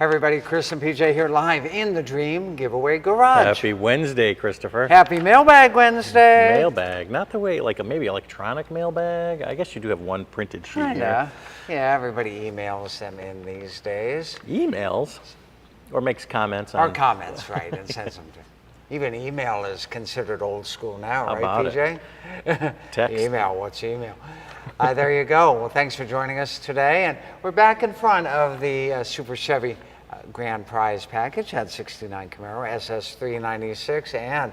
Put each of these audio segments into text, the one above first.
Everybody, Chris and PJ here live in the Dream Giveaway Garage. Happy Wednesday, Christopher. Happy Mailbag Wednesday. Mailbag, not the way, like maybe electronic mailbag. I guess you do have one printed sheet here. Yeah, everybody emails them in these days. Emails? Or makes comments on... Or comments, right, and sends them to... Even email is considered old school now, How right, about PJ? Text. Email, what's email? There you go. Well, thanks for joining us today. And we're back in front of the Super Chevy Grand Prize package. Had 69 Camaro SS396 and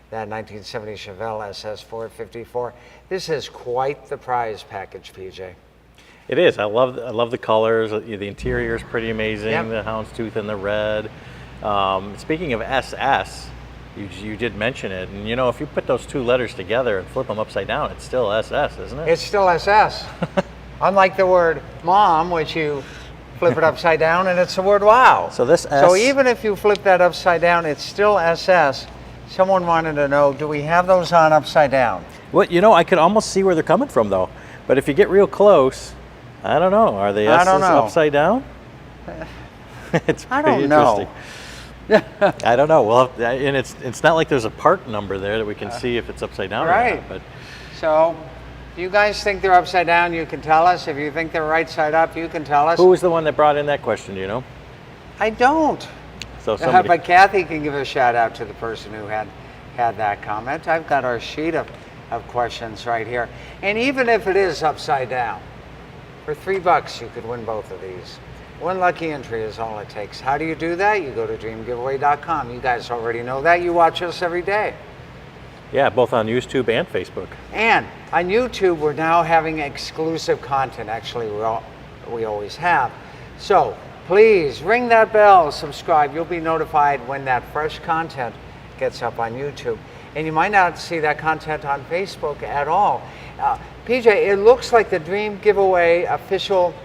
that 1970 Chevelle SS454. This is quite the prize package, PJ. It is. I love the colors. The interior is pretty amazing. Yep. The houndstooth and the red. Speaking of SS, you did mention it, and you know, if you put those two letters together and flip them upside down, it's still SS, isn't it? It's still SS. Unlike the word mom, which you flip it upside down and it's the word wow. So this S... So even if you flip that upside down, it's still SS. Someone wanted to know, do we have those on upside down? Well, you know, I could almost see where they're coming from, though. But if you get real close, I don't know. Are the S's upside down? It's pretty interesting. I don't know. Well, and it's not like there's a part number there that we can see if it's upside down right. or not. But so, if you guys think they're upside down, you can tell us. If you think they're right side up, you can tell us. Who was the one that brought in that question? Do you know? I don't. So somebody... But Kathy can give a shout out to the person who had that comment. I've got our sheet of questions right here. And even if it is upside down, for $3 you could win both of these. One lucky entry is all it takes. How do you do that? You go to dreamgiveaway.com. You guys already know that. You watch us every day. Yeah, both on YouTube and Facebook. And on YouTube, we're now having exclusive content. Actually, we always have. So please ring that bell, subscribe. You'll be notified when that fresh content gets up on YouTube. And you might not see that content on Facebook at all. PJ, it looks like the Dream Giveaway official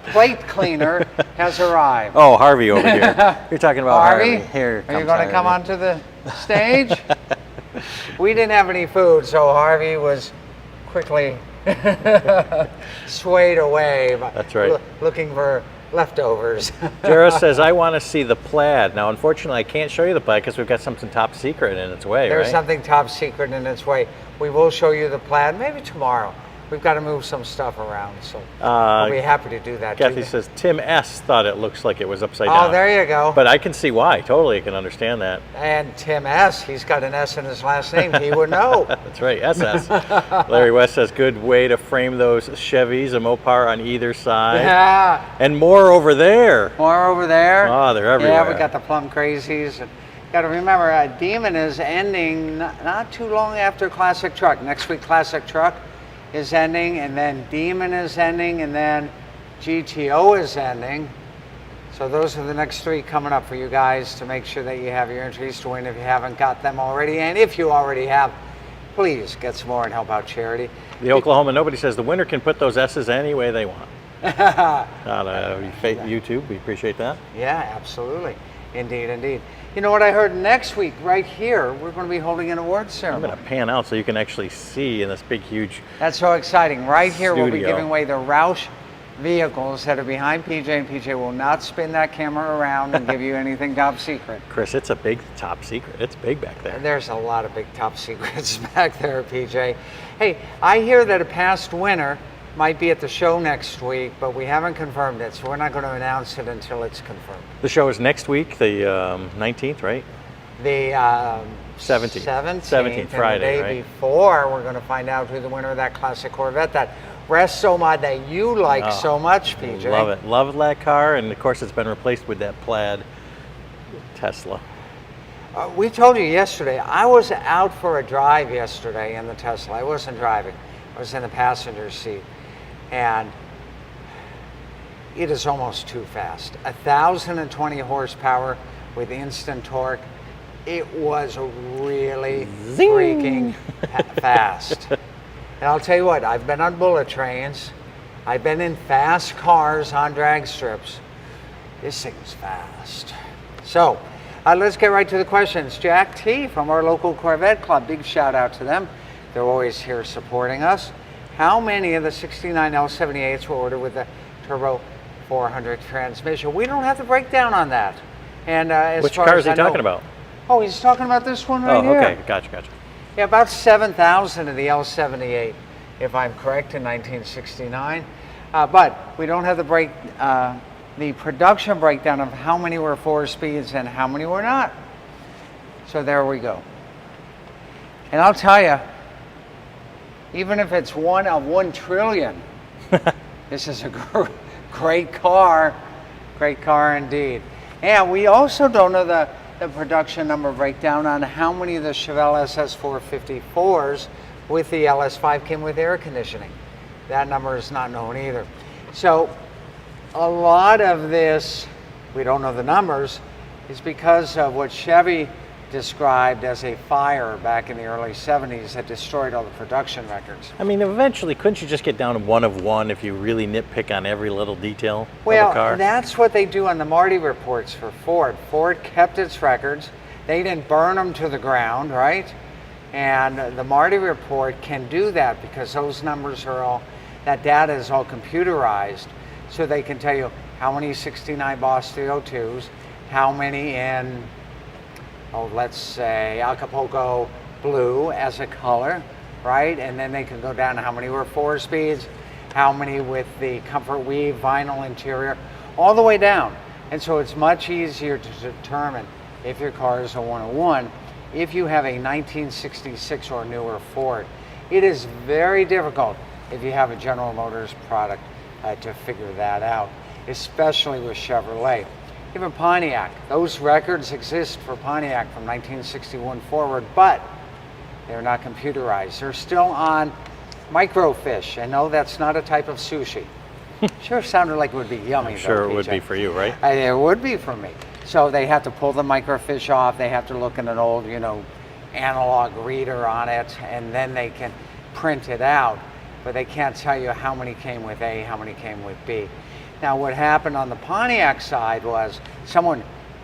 plate cleaner has arrived. Oh, Harvey over here. You're talking about Harvey. Here are you going to come onto the stage? We didn't have any food, so Harvey was quickly swayed away. That's right. Looking for leftovers. Jera says, I want to see the plaid. Now, unfortunately, I can't show you the plaid because we've got something top secret in its way, There's right? something top secret in its way. We will show you the plaid maybe tomorrow. We've got to move some stuff around, so we'll be happy to do that. Kathy says, Tim S. thought it looks like it was upside down. Oh, there you go. But I can see why. Totally can understand that. And Tim S., he's got an S in his last name. He would know. That's right, SS. Larry West says, good way to frame those Chevys, a Mopar on either side. Yeah. And more over there. More over there. Oh, they're everywhere. Yeah, we got the Plum Crazies. And got to remember, Demon is ending not too long after Classic Truck. Next week, Classic Truck is ending, and then Demon is ending, and then GTO is ending. So those are the next three coming up for you guys to make sure that you have your entries to win if you haven't got them already. And if you already have, please get some more and help out charity. The Oklahoma Nobody says the winner can put those S's any way they want. On YouTube, we appreciate that. Yeah, absolutely. Indeed, indeed. You know what I heard? Next week, right here, we're going to be holding an awards ceremony. I'm going to pan out so you can actually see in this big, huge That's so exciting. Right here, studio. we'll be giving away the Roush vehicles that are behind PJ, and PJ will not spin that camera around and give you anything top secret. Chris, it's a big top secret. It's big back there. There's a lot of big top secrets back there, PJ. Hey, I hear that a past winner might be at the show next week, but we haven't confirmed it, so we're not going to announce it until it's confirmed. The show is next week, the 19th, right? The 17th. 17th, Friday, and the day before, we're going to find out who the winner of that classic Corvette, that Resto mod that you like so much, PJ. Love it. Love that car, and of course it's been replaced with that plaid Tesla. We told you yesterday, I was out for a drive yesterday in the Tesla. I wasn't driving. I was in the passenger seat. And it is almost too fast. 1,020 horsepower with instant torque. It was really freaking fast. And I'll tell you what, I've been on bullet trains. I've been in fast cars on drag strips. This thing's fast. So let's get right to the questions. Jack T from our local Corvette Club, big shout out to them. They're always here supporting us. How many of the 69 L78s were ordered with the turbo 400 transmission. We don't have the breakdown on that. And as which far car as is he I know, talking about? Oh, he's talking about this one right here. Oh, okay, gotcha. Yeah, about 7,000 of the L78, if I'm correct, in 1969. But we don't have the production breakdown of how many were 4-speeds and how many were not. So there we go. And I'll tell you, even if it's one of 1 trillion, this is a great car indeed. And we also don't know the production number breakdown on how many of the Chevelle SS454s with the LS5 came with air conditioning. That number is not known either. So a lot of this, we don't know the numbers, is because of what Chevy described as a fire back in the early 70s that destroyed all the production records. I mean, eventually, couldn't you just get down to 1 of 1 if you really nitpick on every little detail of a car? Well, that's what they do on the Marty reports for Ford. Ford kept its records. They didn't burn them to the ground, right? And the Marty report can do that because those numbers are all, that data is all computerized. So they can tell you how many 69 Boss 302s, how many in, let's say Acapulco blue as a color, right? And then they can go down to how many were 4-speeds, how many with the Comfort Weave vinyl interior, all the way down. And so it's much easier to determine if your car is a 101 if you have a 1966 or newer Ford. It is very difficult if you have a General Motors product to figure that out, especially with Chevrolet. Even Pontiac, those records exist for Pontiac from 1961 forward, but they're not computerized. They're still on microfiche, and no, that's not a type of sushi. Sure sounded like it would be yummy. I'm sure though, it would be for you, right? It would be for me. So they have to pull the microfiche off, they have to look at an old, analog reader on it, and then they can print it out, but they can't tell you how many came with A, how many came with B. Now, what happened on the Pontiac side was someone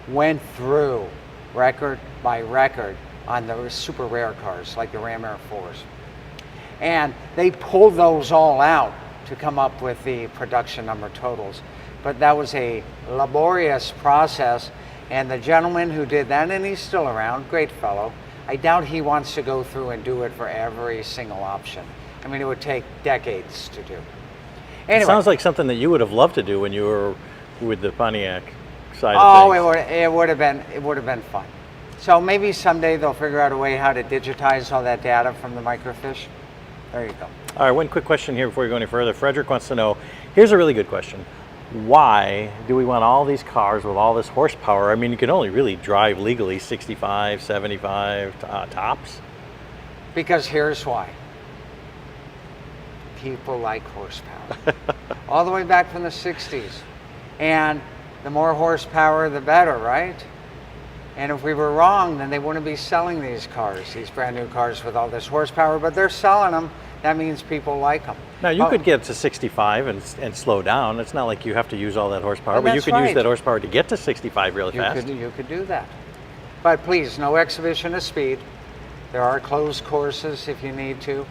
went through record by record on the super rare cars like the Ram Air 4s. And they pulled those all out to come up with the production number totals. But that was a laborious process. And the gentleman who did that, and he's still around, great fellow, I doubt he wants to go through and do it for every single option. I mean, it would take decades to do. Anyway. It sounds like something that you would have loved to do when you were with the Pontiac side of things. Oh, it would have been fun. So maybe someday they'll figure out a way how to digitize all that data from the microfiche. There you go. All right, one quick question here before we go any further. Frederick wants to know, here's a really good question. Why do we want all these cars with all this horsepower? I mean, you can only really drive legally 65, 75 tops. Because here's why. People like horsepower. All the way back from the 60s. And the more horsepower, the better, right? And if we were wrong, then they wouldn't be selling these cars, these brand new cars with all this horsepower, but they're selling them. That means people like them. Now, you could get to 65 and slow down. It's not like you have to use all that horsepower, but you could use that horsepower to get to 65 really fast. You could do that. But please, no exhibition of speed. There are closed courses if you need to.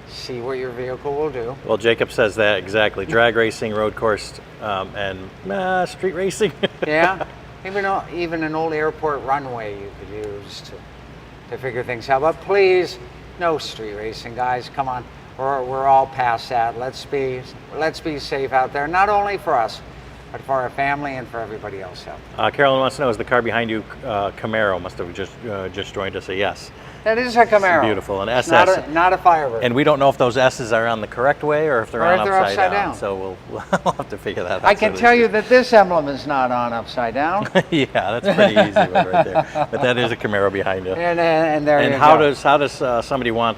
See what your vehicle will do. Well, Jacob says that exactly. Drag racing, road course, and street racing. Yeah. Even an old airport runway you could use to figure things out. But please, no street racing, guys. Come on. We're all past that. Let's be safe out there, not only for us, but for our family and for everybody else out there. Carolyn wants to know, is the car behind you Camaro? Must have just joined us. Yes. That is a Camaro. It's beautiful. An SS. Not a Firebird. And we don't know if those S's are on the correct way or if they're upside down. So we'll have to figure that out. I can tell you that this emblem is not on upside down. Yeah, that's pretty easy one right there. But that is a Camaro behind you. And there you go. And how does somebody want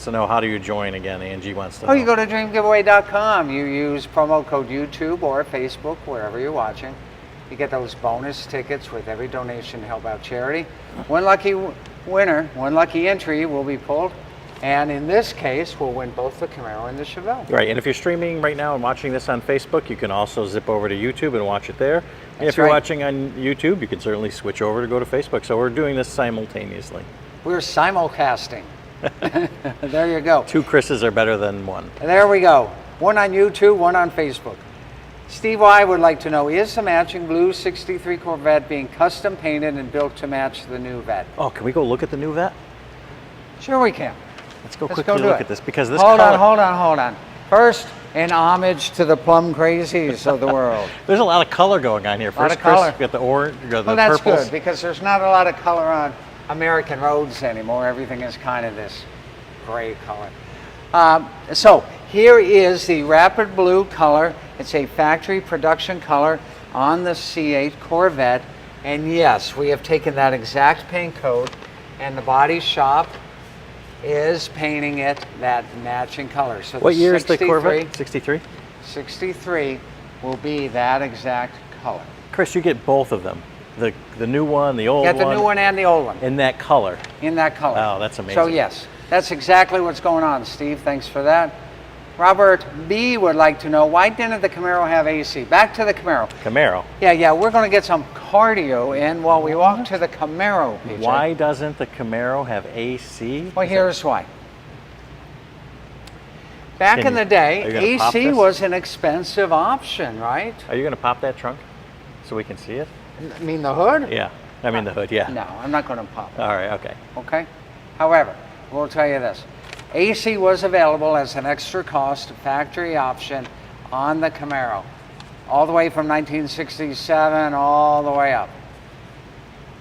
to know, how do you join again? Angie wants to know. You go to dreamgiveaway.com. You use promo code YouTube or Facebook, wherever you're watching. You get those bonus tickets with every donation to help out charity. One lucky winner, one lucky entry will be pulled. And in this case, we'll win both the Camaro and the Chevelle. Right, and if you're streaming right now and watching this on Facebook, you can also zip over to YouTube and watch it there. And if you're watching on YouTube, you can certainly switch over to go to Facebook. So we're doing this simultaneously. We're simulcasting. There you go. 2 Chris's are better than one. There we go. One on YouTube, one on Facebook. Steve Y would like to know, is the matching blue 63 Corvette being custom painted and built to match the new Vet? Oh, can we go look at the new Vet? Sure we can. Let's quickly look at this, because this Hold on. First, an homage to the plum crazies of the world. There's a lot of color going on here. First, Chris, you got the orange, you got the that's purples. Good, because there's not a lot of color on American roads anymore. Everything is kind of this gray color. So here is the Rapid Blue color. It's a factory production color on the C8 Corvette. And yes, we have taken that exact paint code, and the body shop is painting it that matching color. So what year is the Corvette? 63? 63 will be that exact color. Chris, you get both of them. The new one, the old one. Get the new one and the old one. In that color. In that color. Oh, that's amazing. So yes, that's exactly what's going on, Steve. Thanks for that. Robert B would like to know, why didn't the Camaro have AC? Back to the Camaro. Camaro. Yeah, we're going to get some cardio in while we walk to the Camaro, PJ. Why doesn't the Camaro have AC? Well, here's why. Back in the day, AC was an expensive option, right? Are you going to pop that trunk so we can see it? I mean the hood? Yeah, I mean the hood, yeah. No, I'm not going to pop it. All right, okay. Okay? However, we'll tell you this. AC was available as an extra cost factory option on the Camaro, all the way from 1967 all the way up.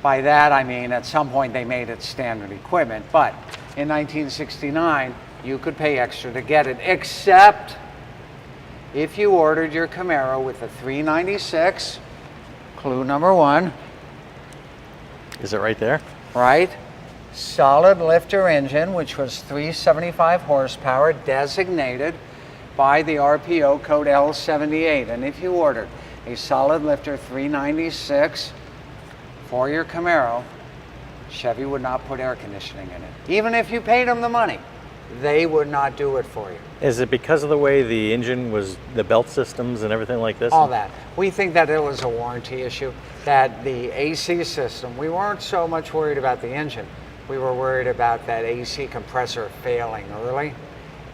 By that I mean at some point they made it standard equipment, but in 1969 you could pay extra to get it, except if you ordered your Camaro with a 396, clue number one. Is it right there? Right. Solid lifter engine, which was 375 horsepower, designated by the RPO code L78. And if you ordered a solid lifter 396 for your Camaro, Chevy would not put air conditioning in it. Even if you paid them the money, they would not do it for you. Is it because of the way the engine was, the belt systems and everything like this? All that. We think that it was a warranty issue, that the AC system, we weren't so much worried about the engine. We were worried about that AC compressor failing early,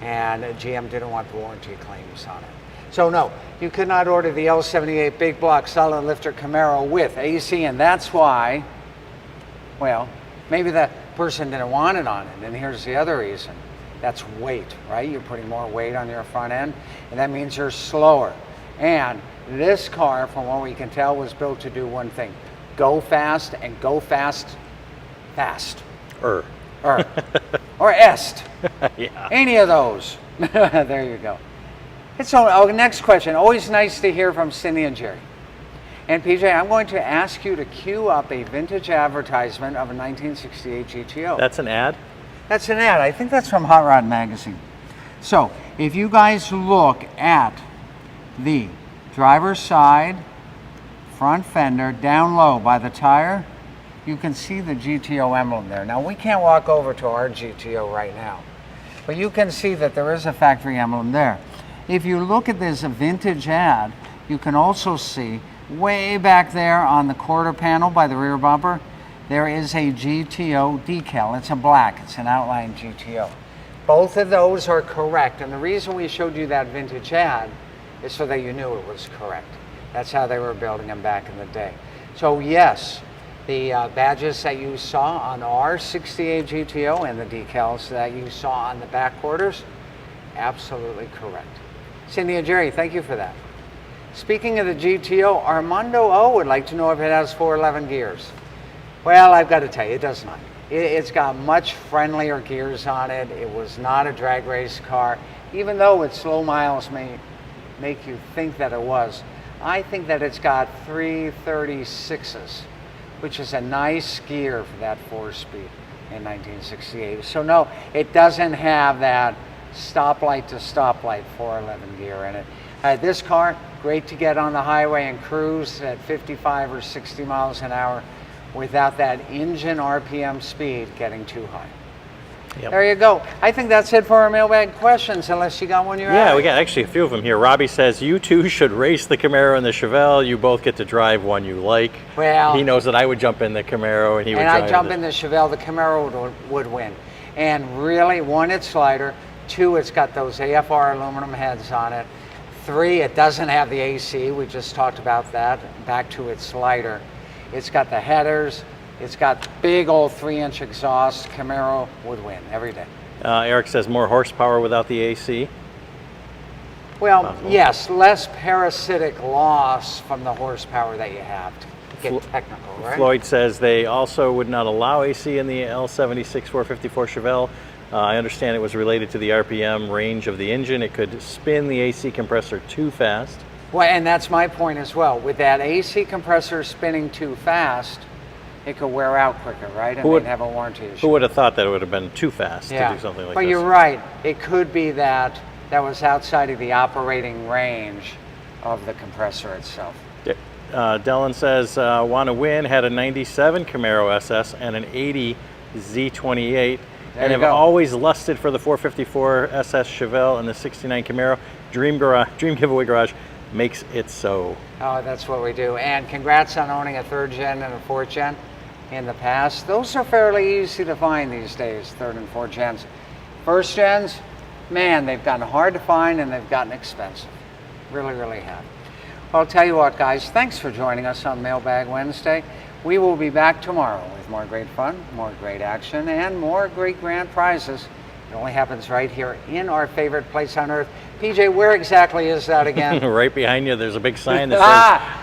and GM didn't want the warranty claims on it. So no, you could not order the L78 big block solid lifter Camaro with AC, and that's why, well, maybe the person didn't want it on it, and here's the other reason. That's weight, right? You're putting more weight on your front end, and that means you're slower. And this car, from what we can tell, was built to do one thing: go fast, and go fast, fast. Or est. Yeah. Any of those. There you go. So, next question. Always nice to hear from Cindy and Jerry. And PJ, I'm going to ask you to cue up a vintage advertisement of a 1968 GTO. That's an ad? That's an ad. I think that's from Hot Rod Magazine. So, if you guys look at the driver's side front fender down low by the tire, you can see the GTO emblem there. Now, we can't walk over to our GTO right now, but you can see that there is a factory emblem there. If you look at this vintage ad, you can also see way back there on the quarter panel by the rear bumper, there is a GTO decal. It's a black, it's an outline GTO. Both of those are correct, and the reason we showed you that vintage ad is so that you knew it was correct. That's how they were building them back in the day. So yes, the badges that you saw on our 68 GTO and the decals that you saw on the back quarters, absolutely correct. Cindy and Jerry, thank you for that. Speaking of the GTO, Armando O would like to know if it has 411 gears. Well, I've got to tell you, it does not. It's got much friendlier gears on it. It was not a drag race car, even though its low miles may make you think that it was. I think that it's got 336s, which is a nice gear for that 4-speed in 1968. So no, it doesn't have that stoplight to stoplight 411 gear in it. This car, great to get on the highway and cruise at 55 or 60 miles an hour without that engine RPM speed getting too high. Yep. There you go. I think that's it for our mailbag questions, unless you got one you're Yeah, we got actually a few of them here. Robbie says, you two should race the Camaro and the Chevelle. You both get to drive one you like. Well, he knows that I would jump in the Camaro and he would drive And I jump in the Chevelle, the Camaro would win. And really, one, it's lighter. Two, it's got those AFR aluminum heads on it. 3, it doesn't have the AC. We just talked about that. Back to its lighter. It's got the headers. It's got big old 3-inch exhaust. Camaro would win every day. Eric says more horsepower without the AC. Well, Possible. yes, less parasitic loss from the horsepower that you have, to get technical, right? Floyd says they also would not allow AC in the L76 454 Chevelle. I understand it was related to the RPM range of the engine. It could spin the AC compressor too fast. Well, and that's my point as well. With that AC compressor spinning too fast, it could wear out quicker, right? And they'd have a warranty issue. Who would have thought that it would have been too fast to do something like this? But you're right. It could be that was outside of the operating range of the compressor itself. Dylan says, want to win, had a 97 Camaro SS and an 80 Z28, and have always lusted for the 454 SS Chevelle and the 69 Camaro. Dream Giveaway Garage makes it so. Oh, that's what we do. And congrats on owning a 3rd gen and a 4th gen in the past. Those are fairly easy to find these days, 3rd and 4th gens. 1st gens, man, they've gotten hard to find and they've gotten expensive. Really, really have. Well, I'll tell you what, guys, thanks for joining us on Mailbag Wednesday. We will be back tomorrow with more great fun, more great action, and more great grand prizes. It only happens right here in our favorite place on earth. PJ, where exactly is that again? Right behind you, there's a big sign that says